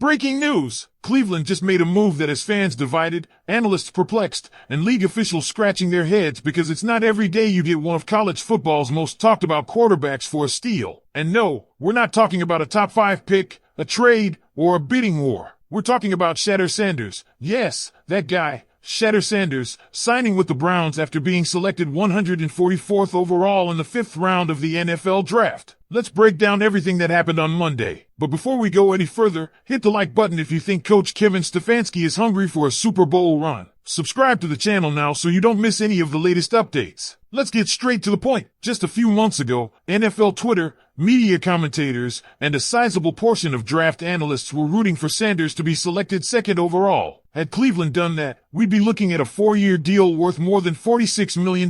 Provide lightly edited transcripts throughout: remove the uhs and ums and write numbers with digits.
Breaking news! Cleveland just made a move that has fans divided, analysts perplexed, and league officials scratching their heads because it's not every day you get one of college football's most talked about quarterbacks for a steal. And no, we're not talking about a top 5 pick, a trade, or a bidding war. We're talking about Shedeur Sanders. Yes, that guy, Shedeur Sanders, signing with the Browns after being selected 144th overall in the 5th round of the NFL draft. Let's break down everything that happened on Monday. But before we go any further, hit the like button if you think Coach Kevin Stefanski is hungry for a Super Bowl run. Subscribe to the channel now so you don't miss any of the latest updates. Let's get straight to the point. Just a few months ago, NFL Twitter, media commentators, and a sizable portion of draft analysts were rooting for Sanders to be selected 2nd overall. Had Cleveland done that, we'd be looking at a 4-year deal worth more than $46 million.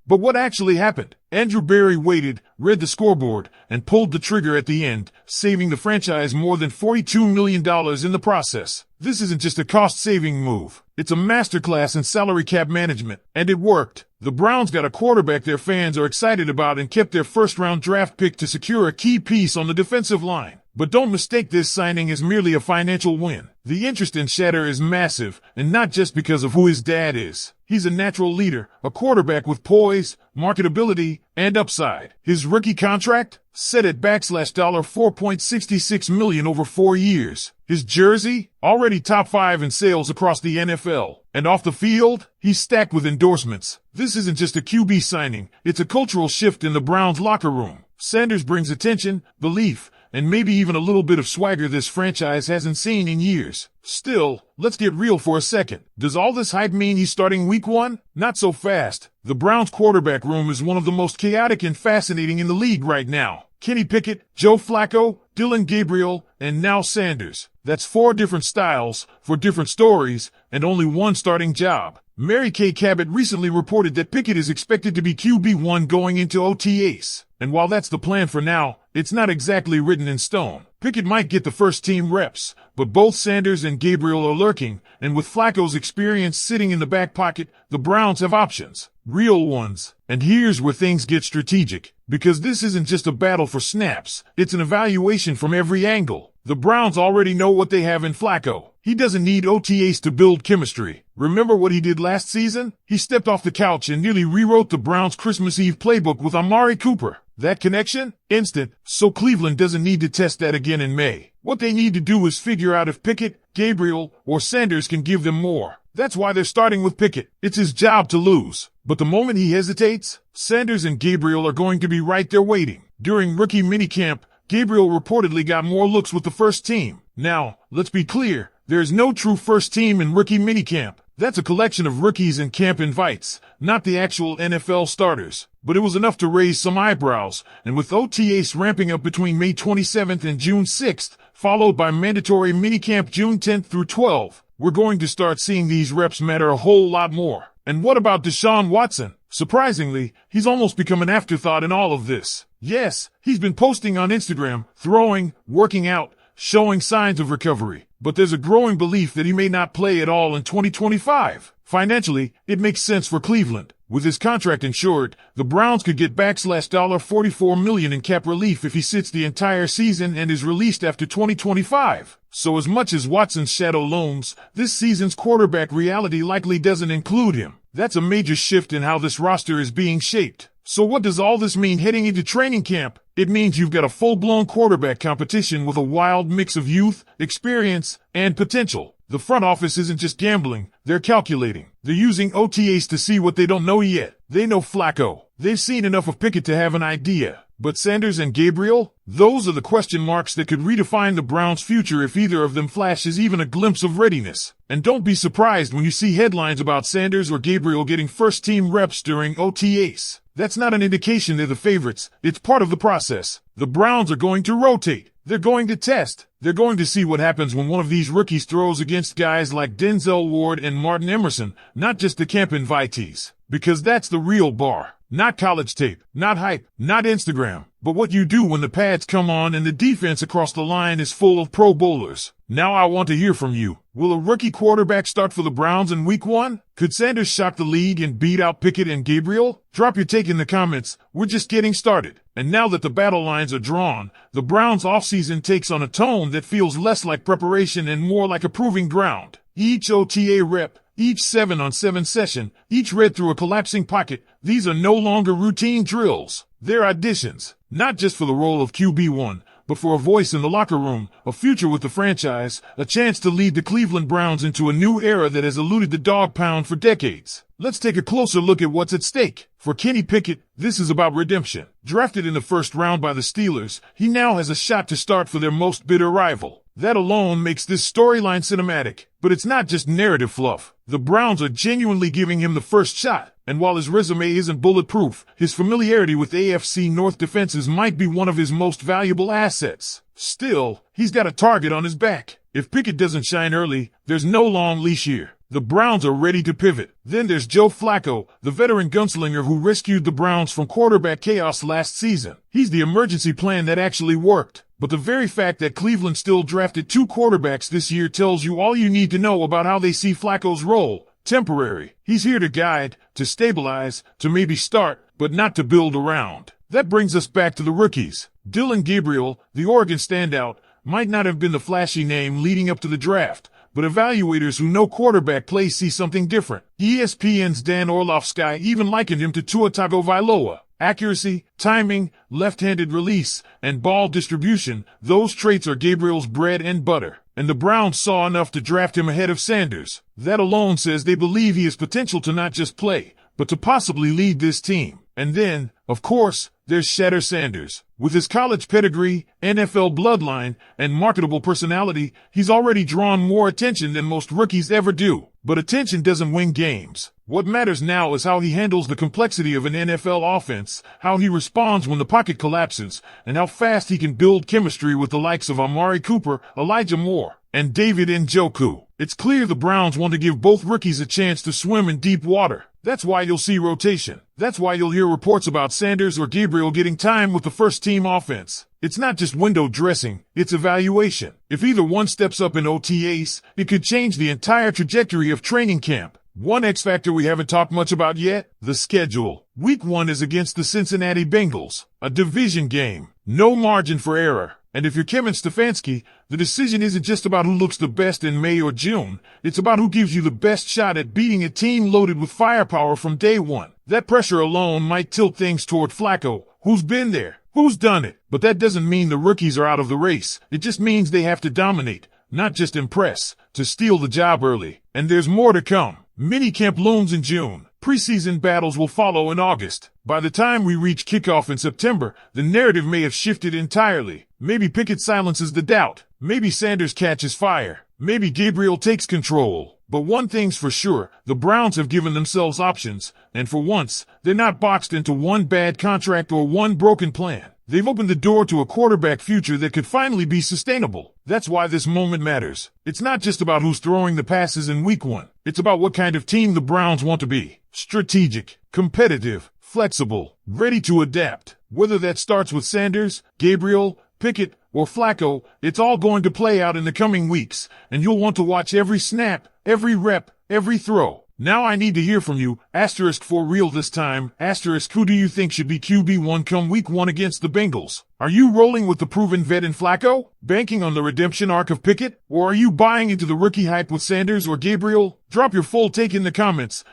But what actually happened? Andrew Berry waited, read the scoreboard, and pulled the trigger at the end, saving the franchise more than $42 million in the process. This isn't just a cost-saving move. It's a masterclass in salary cap management, and it worked. The Browns got a quarterback their fans are excited about and kept their first-round draft pick to secure a key piece on the defensive line. But don't mistake this signing as merely a financial win. The interest in Shedeur is massive, and not just because of who his dad is. He's a natural leader, a quarterback with poise, marketability, and upside. His rookie contract? Set at $4.66 million over 4 years. His jersey? Already top 5 in sales across the NFL. And off the field? He's stacked with endorsements. This isn't just a QB signing, it's a cultural shift in the Browns locker room. Sanders brings attention, belief, and maybe even a little bit of swagger this franchise hasn't seen in years. Still, let's get real for a second. Does all this hype mean he's starting week 1? Not so fast. The Browns quarterback room is one of the most chaotic and fascinating in the league right now. Kenny Pickett, Joe Flacco, Dillon Gabriel, and now Sanders. That's 4 different styles, for different stories, and only one starting job. Mary Kay Cabot recently reported that Pickett is expected to be QB1 going into OTAs. And while that's the plan for now, it's not exactly written in stone. Pickett might get the first-team reps, but both Sanders and Gabriel are lurking, and with Flacco's experience sitting in the back pocket, the Browns have options. Real ones. And here's where things get strategic. Because this isn't just a battle for snaps, it's an evaluation from every angle. The Browns already know what they have in Flacco. He doesn't need OTAs to build chemistry. Remember what he did last season? He stepped off the couch and nearly rewrote the Browns' Christmas Eve playbook with Amari Cooper. That connection? Instant. So Cleveland doesn't need to test that again in May. What they need to do is figure out if Pickett, Gabriel, or Sanders can give them more. That's why they're starting with Pickett. It's his job to lose. But the moment he hesitates, Sanders and Gabriel are going to be right there waiting. During rookie minicamp, Gabriel reportedly got more looks with the first team. Now, let's be clear, there is no true first team in rookie minicamp. That's a collection of rookies and camp invites, not the actual NFL starters. But it was enough to raise some eyebrows, and with OTAs ramping up between May 27th and June 6th, followed by mandatory minicamp June 10th through 12th, we're going to start seeing these reps matter a whole lot more. And what about Deshaun Watson? Surprisingly, he's almost become an afterthought in all of this. Yes, he's been posting on Instagram, throwing, working out, showing signs of recovery. But there's a growing belief that he may not play at all in 2025. Financially, it makes sense for Cleveland. With his contract insured, the Browns could get back $44 million in cap relief if he sits the entire season and is released after 2025. So as much as Watson's shadow looms, this season's quarterback reality likely doesn't include him. That's a major shift in how this roster is being shaped. So what does all this mean heading into training camp? It means you've got a full-blown quarterback competition with a wild mix of youth, experience, and potential. The front office isn't just gambling, they're calculating. They're using OTAs to see what they don't know yet. They know Flacco. They've seen enough of Pickett to have an idea. But Sanders and Gabriel? Those are the question marks that could redefine the Browns' future if either of them flashes even a glimpse of readiness. And don't be surprised when you see headlines about Sanders or Gabriel getting first-team reps during OTAs. That's not an indication they're the favorites. It's part of the process. The Browns are going to rotate. They're going to test. They're going to see what happens when one of these rookies throws against guys like Denzel Ward and Martin Emerson, not just the camp invitees. Because that's the real bar. Not college tape, not hype, not Instagram, but what you do when the pads come on and the defense across the line is full of Pro Bowlers. Now I want to hear from you. Will a rookie quarterback start for the Browns in week 1? Could Sanders shock the league and beat out Pickett and Gabriel? Drop your take in the comments. We're just getting started. And now that the battle lines are drawn, the Browns' offseason takes on a tone that feels less like preparation and more like a proving ground. Each OTA rep, each 7-on-7 session, each read through a collapsing pocket, these are no longer routine drills. They're auditions, not just for the role of QB1, but for a voice in the locker room, a future with the franchise, a chance to lead the Cleveland Browns into a new era that has eluded the Dawg Pound for decades. Let's take a closer look at what's at stake. For Kenny Pickett, this is about redemption. Drafted in the first round by the Steelers, he now has a shot to start for their most bitter rival. That alone makes this storyline cinematic. But it's not just narrative fluff. The Browns are genuinely giving him the first shot. And while his resume isn't bulletproof, his familiarity with AFC North defenses might be one of his most valuable assets. Still, he's got a target on his back. If Pickett doesn't shine early, there's no long leash here. The Browns are ready to pivot. Then there's Joe Flacco, the veteran gunslinger who rescued the Browns from quarterback chaos last season. He's the emergency plan that actually worked. But the very fact that Cleveland still drafted 2 quarterbacks this year tells you all you need to know about how they see Flacco's role. Temporary. He's here to guide, to stabilize, to maybe start, but not to build around. That brings us back to the rookies. Dillon Gabriel, the Oregon standout, might not have been the flashy name leading up to the draft, but evaluators who know quarterback play see something different. ESPN's Dan Orlovsky even likened him to Tua Tagovailoa. Accuracy, timing, left-handed release, and ball distribution, those traits are Gabriel's bread and butter. And the Browns saw enough to draft him ahead of Sanders. That alone says they believe he has potential to not just play, but to possibly lead this team. And then, of course, there's Shedeur Sanders. With his college pedigree, NFL bloodline, and marketable personality, he's already drawn more attention than most rookies ever do. But attention doesn't win games. What matters now is how he handles the complexity of an NFL offense, how he responds when the pocket collapses, and how fast he can build chemistry with the likes of Amari Cooper, Elijah Moore, and David Njoku. It's clear the Browns want to give both rookies a chance to swim in deep water. That's why you'll see rotation. That's why you'll hear reports about Sanders or Gabriel getting time with the first-team offense. It's not just window dressing, it's evaluation. If either one steps up in OTAs, it could change the entire trajectory of training camp. One X factor we haven't talked much about yet, the schedule. Week 1 is against the Cincinnati Bengals, a division game. No margin for error. And if you're Kevin Stefanski, the decision isn't just about who looks the best in May or June. It's about who gives you the best shot at beating a team loaded with firepower from day one. That pressure alone might tilt things toward Flacco, who's been there, who's done it. But that doesn't mean the rookies are out of the race. It just means they have to dominate, not just impress, to steal the job early. And there's more to come. Minicamp looms in June. Preseason battles will follow in August. By the time we reach kickoff in September, the narrative may have shifted entirely. Maybe Pickett silences the doubt. Maybe Sanders catches fire. Maybe Gabriel takes control. But one thing's for sure, the Browns have given themselves options, and for once, they're not boxed into one bad contract or one broken plan. They've opened the door to a quarterback future that could finally be sustainable. That's why this moment matters. It's not just about who's throwing the passes in week 1. It's about what kind of team the Browns want to be. Strategic, competitive, flexible, ready to adapt. Whether that starts with Sanders, Gabriel, Pickett, or Flacco, it's all going to play out in the coming weeks, and you'll want to watch every snap, every rep, every throw. Now I need to hear from you, asterisk for real this time, asterisk who do you think should be QB1 come week 1 against the Bengals? Are you rolling with the proven vet in Flacco, banking on the redemption arc of Pickett, or are you buying into the rookie hype with Sanders or Gabriel? Drop your full take in the comments.